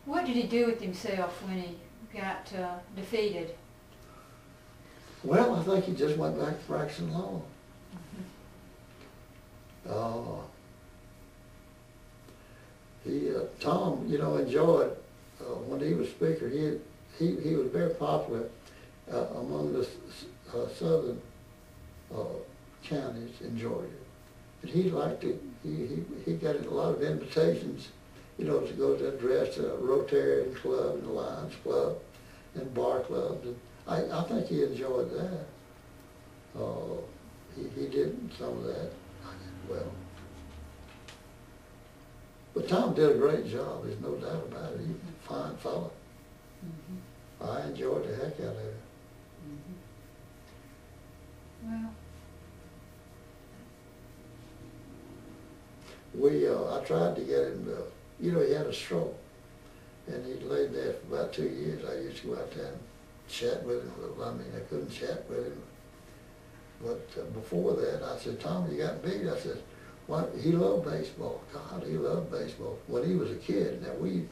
What did he do with himself when he got defeated? Well, I think he just went back to practicing law. Tom, you know, enjoyed, when he was speaker, he was very popular among the southern counties in Georgia. And he liked it. He got a lot of invitations, you know, to go to address the Rotarian Club and the Lions Club and bar clubs. And I think he enjoyed that. He did some of that well. But Tom did a great job, there's no doubt about it. He's a fine fella. I enjoyed the heck out of it. Well, I tried to get him to, you know, he had a stroke. And he laid there for about 2 years. I used to go out there and chat with him a little. I mean, I couldn't chat with him. But before that, I said, Tom, you got beat. I said, why? He loved baseball. God, he loved baseball. When he was a kid, now we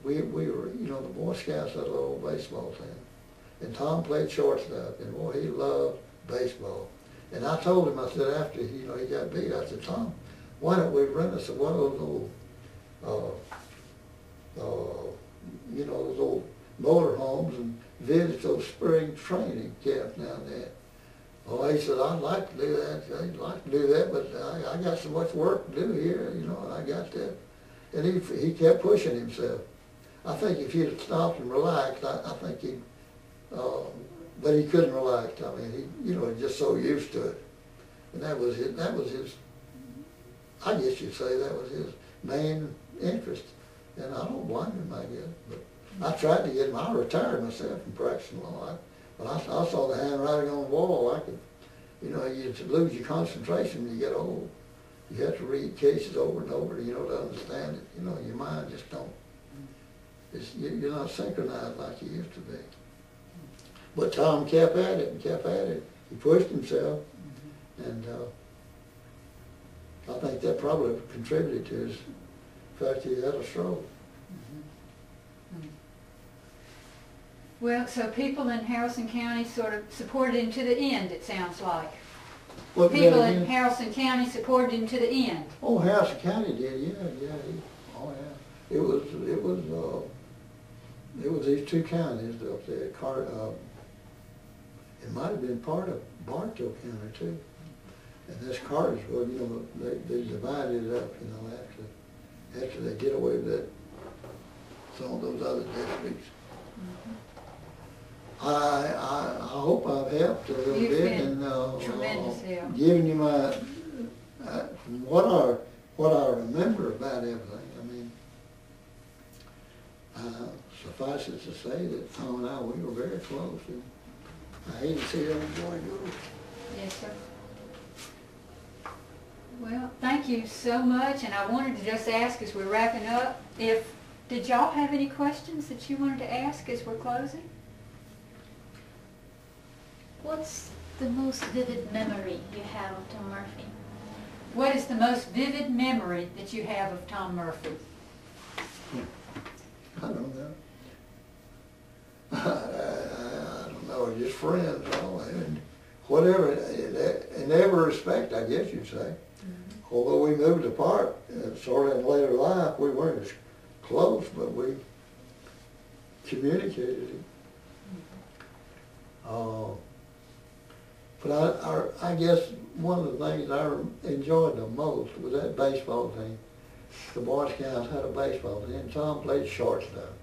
were, you know, the Boy Scouts had a little baseball team. And Tom played shortstop, and boy, he loved baseball. And I told him, I said, after, you know, he got beat, I said, Tom, why don't we rent us one of those old, you know, those old motor homes and visit those spring training camps down there. Oh, he said, I'd like to do that. I'd like to do that, but I got so much work to do here, you know, and I got that. And he kept pushing himself. I think if he'd stopped and relaxed, I think he'd, but he couldn't relax. I mean, he, you know, he's just so used to it. And that was his, I guess you'd say that was his main interest. And I don't blame him, I guess. But I tried to get him, I retired myself from practicing law. But I saw the handwriting on the wall. I could, you know, you lose your concentration when you get old. You have to read cases over and over, you know, to understand it. You know, your mind just don't, you're not synchronized like you used to be. But Tom kept at it and kept at it. He pushed himself. And I think that probably contributed to his fact he had a stroke. Well, so people in Harrison County sort of supported him to the end, it sounds like. What people in Harrison County supported him to the end. Oh, Harrison County did, yeah. Oh, yeah. It was these two counties up there. It might have been part of Bartow County too. And this Cartersville, you know, they divided it up, you know, after they get away with that, some of those other districts. I hope I've helped a little You've bit been and tremendous help. giving you my what I remember about everything. I mean, suffice it to say that Tom and I, we were very close. And I hate to see that boy go. Yes, sir. Well, thank you so much, and I wanted to just ask as we're wrapping up, did y'all have any questions that you wanted to ask as we're closing? What's the most vivid memory you have of Tom Murphy? What is the most vivid memory that you have of Tom Murphy? I don't know. I don't know, just friends, all that. And whatever, in every respect, I guess you'd say. Although we moved apart, sort of in later life, we weren't as close, but we communicated. But I guess one of the things I enjoyed the most was that baseball team. The Boy Scouts had a baseball team. Tom played shortstop,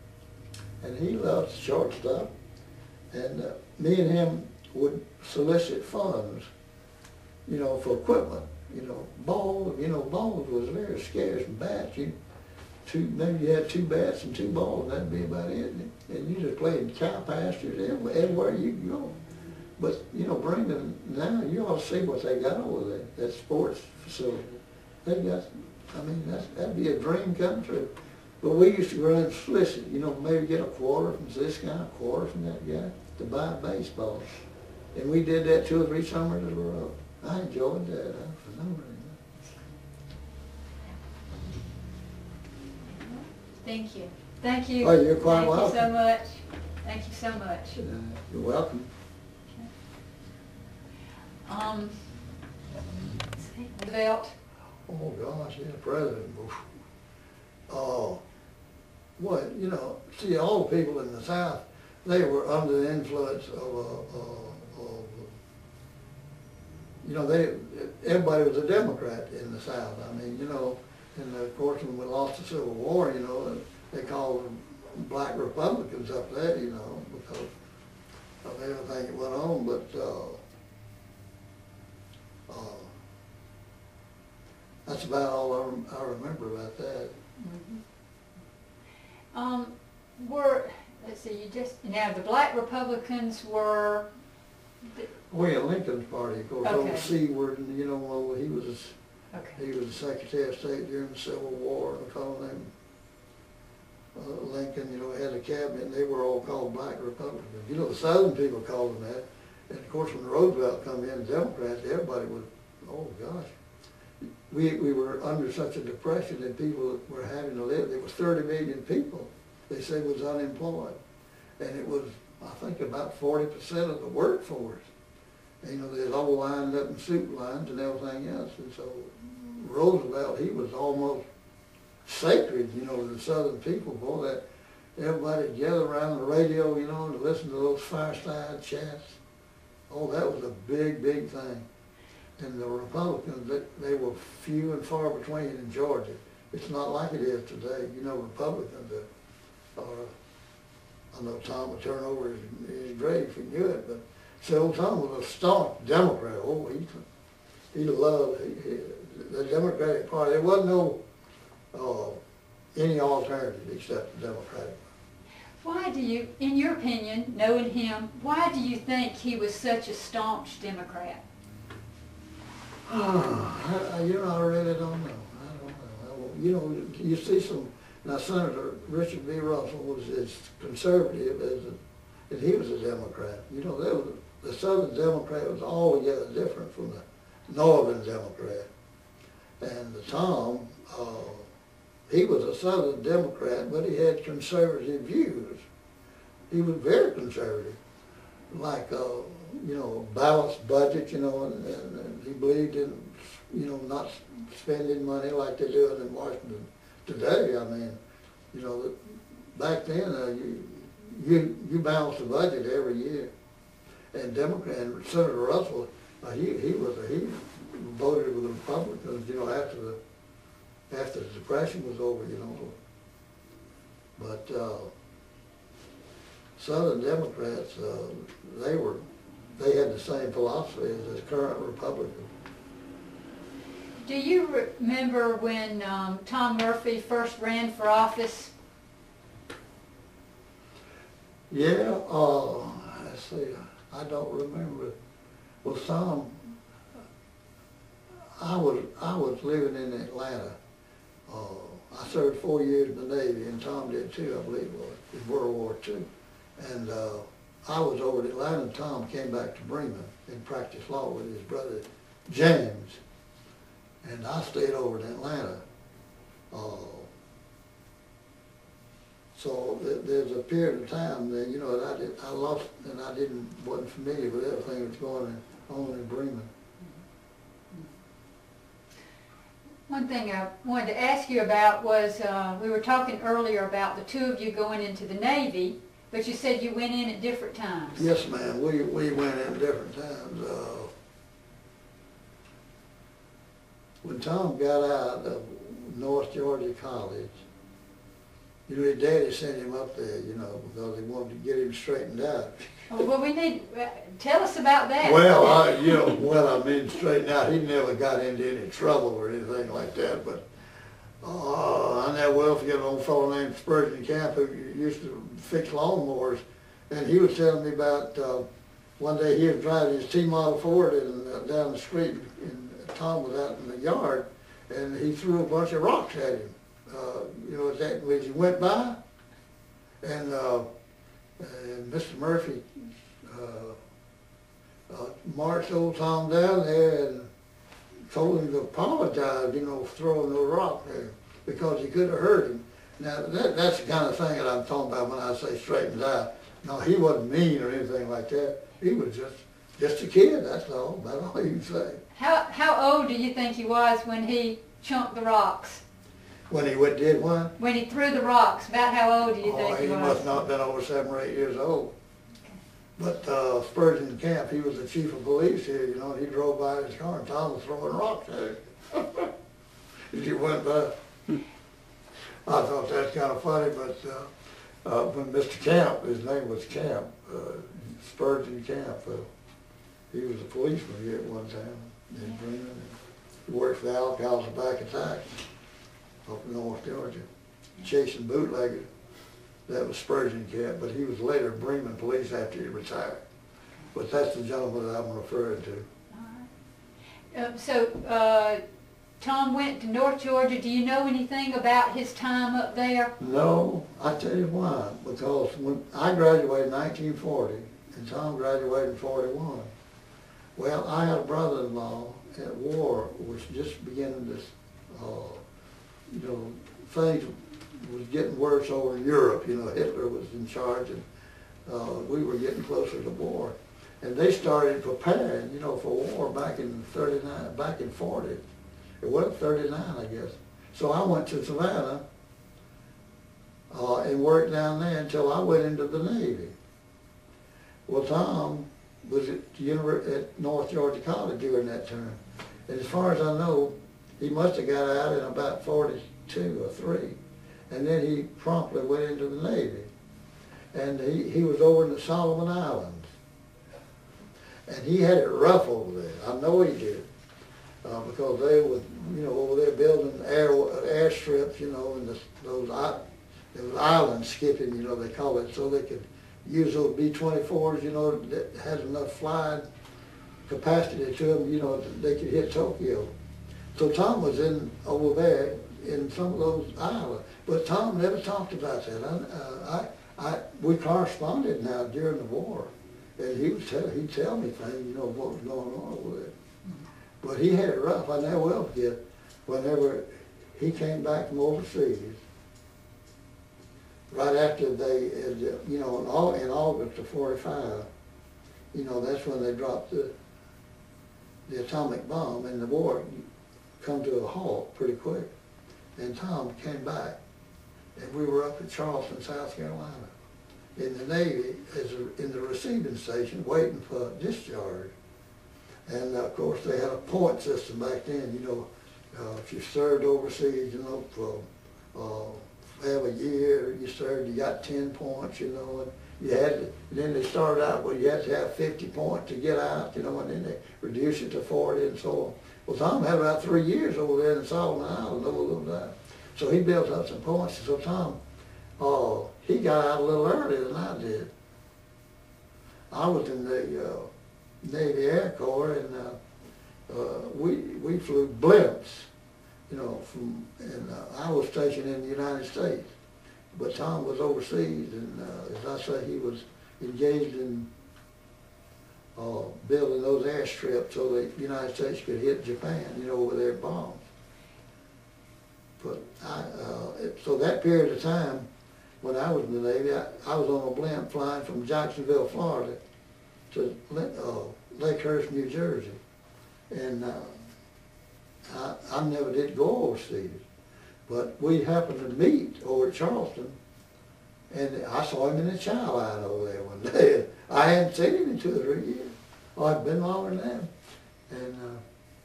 and he loved shortstop. And me and him would solicit funds, you know, for equipment. You know, balls was very scarce, and bats. Maybe you had 2 bats and 2 balls, that'd be about it. And you just played in cow pastures everywhere you could go. But, you know, now you ought to see what they got over there, that sports facility. They got, I mean, that'd be a dream come true. But we used to go around and solicit, you know, maybe get a quarter from this guy, a quarter from that guy, to buy baseball. And we did that 2 or 3 summers in a row. I enjoyed that. Thank you. Thank you. Oh, you're quite Thank you welcome. so much. Thank you so much. You're welcome. Let's see, Belt. Oh, gosh, yeah, President Bush. Oh, what, you know, see, all the people in the South, they were under the influence of you know, everybody was a Democrat in the South. I mean, you know, and of course when we lost the Civil War, you know, they called them black Republicans up there, you know, because of everything that went on. But that's about all I remember about that. Let's see, you just, now the black Republicans were, Well, Lincoln's party, of course, Okay. old Seward, and you know, well, he was okay, the Secretary of State during the Civil War, and a fellow named Lincoln, you know, had a cabinet, and they were all called black Republicans. You know, the Southern people called them that, and of course, when Roosevelt come in, Democrats, everybody was, oh gosh. We were under such a depression that people were having to live. There was 30 million people, they said, was unemployed. And it was, I think, about 40% of the workforce. And, you know, they're all lined up in soup lines and everything else. And so Roosevelt, he was almost sacred, you know, to the Southern people. Boy, that everybody gathered around the radio, you know, to listen to those fireside chats. Oh, that was a big, big thing. And the Republicans, they were few and far between in Georgia. It's not like it is today. You know, Republicans are, I know Tom would turn over his grave if he knew it, but see, old Tom was a staunch Democrat. Oh, he loved the Democratic Party. There wasn't no any alternative except the Democratic. why do you, in your opinion, knowing him, why do you think he was such a staunch Democrat? You know, I really don't know. I don't know. You know, you see some, now Senator Richard B. Russell was as conservative and he was a Democrat. You know, the Southern Democrat was altogether different from the Northern Democrat. And Tom, he was a Southern Democrat, but he had conservative views. He was very conservative, like, you know, balanced budget, you know, and he believed in, you know, not spending money like they're doing in Washington today. I mean, you know, back then, you balance the budget every year. And and Senator Russell, he voted with the Republicans, you know, after the Depression was over, you know. But Southern Democrats, they had the same philosophy as the current Republicans. Do you remember when Tom Murphy first ran for office? Yeah, let's see, I don't remember. Well, Tom, I was living in Atlanta. I served 4 years in the Navy, and Tom did too, I believe it was, in World War II. And I was over in Atlanta, and Tom came back to Bremen and practiced law with his brother James. And I stayed over in Atlanta. So there's a period of time that, you know, I lost, and I wasn't familiar with everything that was going on in Bremen. One thing I wanted to ask you about was, we were talking earlier about the two of you going into the Navy, but you said you went in at different times. Yes, ma'am. We went in different times. When Tom got out of North Georgia College, you know, his daddy sent him up there, you know, because he wanted to get him straightened out. Oh, well, we need, tell us about that. Well, I mean, straightened out. He never got into any trouble or anything like that, but I never will forget an old fellow named Spurgeon Camp who used to fix lawnmowers, and he was telling me about one day he was driving his T-Model Ford down the street, and Tom was out in the yard, and he threw a bunch of rocks at him. You know, as he went by, and Mr. Murphy marched old Tom down there and told him to apologize, you know, for throwing the rock there, because he could have hurt him. Now, that's the kind of thing that I'm talking about when I say straightened out. No, he wasn't mean or anything like that. He was just a kid, that's all. That's all you can say. How old do you think he was when he chunked the rocks? When he did what? When he threw the rocks, about how old do you think Oh, he he was? must not have been over 7 or 8 years old. But Spurgeon Camp, he was the chief of police here, you know, and he drove by in his car and Tom was throwing rocks at him. As he went by. I thought that's kind of funny, but when Mr. Camp, his name was Camp, Spurgeon Camp, he was a policeman here at one time in Bremen. He worked for the Alcohols and Back Attacks up in North Georgia, chasing bootleggers. That was Spurgeon Camp, but he was later Bremen police after he retired. But that's the gentleman that I'm referring to. All right. So Tom went to North Georgia. Do you know anything about his time up there? No, I tell you why. Because when I graduated in 1940, and Tom graduated in 41. Well, I had a brother-in-law at war was just beginning to, you know, things was getting worse over in Europe. You know, Hitler was in charge, and we were getting closer to war. And they started preparing, you know, for war back in 39, back in 40. It wasn't 39, I guess. So I went to Savannah and worked down there until I went into the Navy. Well, Tom was at North Georgia College during that term. And as far as I know, he must have got out in about 42 or 3. And then he promptly went into the Navy. And he was over in the Solomon Islands. And he had it rough over there. I know he did. Because they were, you know, over there building airstrips, you know, and those island skipping, you know, they call it, so they could use those B-24s, you know, that had enough flying capacity to them, you know, that they could hit Tokyo. So Tom was over there in some of those islands, but Tom never talked about that. We corresponded now during the war, and he'd tell me things, you know, what was going on over there. But he had it rough. I never will forget whenever he came back from overseas, right after they, you know, in August of 45, you know, that's when they dropped the atomic bomb, and the war come to a halt pretty quick. And Tom came back, and we were up in Charleston, South Carolina, in the Navy, in the receiving station, waiting for discharge. And of course, they had a point system back then. You know, if you served overseas, you know, for have a year you served, you got 10 points. You know, and you had to. And then they started out where you had to have 50 points to get out. You know, and then they reduced it to 40 and so on. Well, Tom had about 3 years over there in Solomon Islands over those times. So he built up some points. So Tom, he got out a little earlier than I did. I was in the Navy Air Corps, and we flew blimps, you know, and I was stationed in the United States, but Tom was overseas, and as I say, he was engaged in building those airstrips so the United States could hit Japan, you know, with their bombs. But so that period of time, when I was in the Navy, I was on a blimp flying from Jacksonville, Florida, to Lakehurst, New Jersey, and I never did go overseas, but we happened to meet over at Charleston, and I saw him in the chow line over there one day. I hadn't seen him in 2 or 3 years. I'd been longer than that, and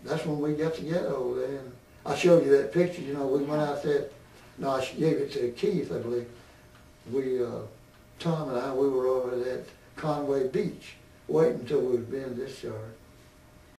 that's when we got together over there. And I showed you that picture. You know, we went out there. No, I gave it to Keith, I believe. Tom and I, we were over at Conway Beach, waiting until we was being discharged.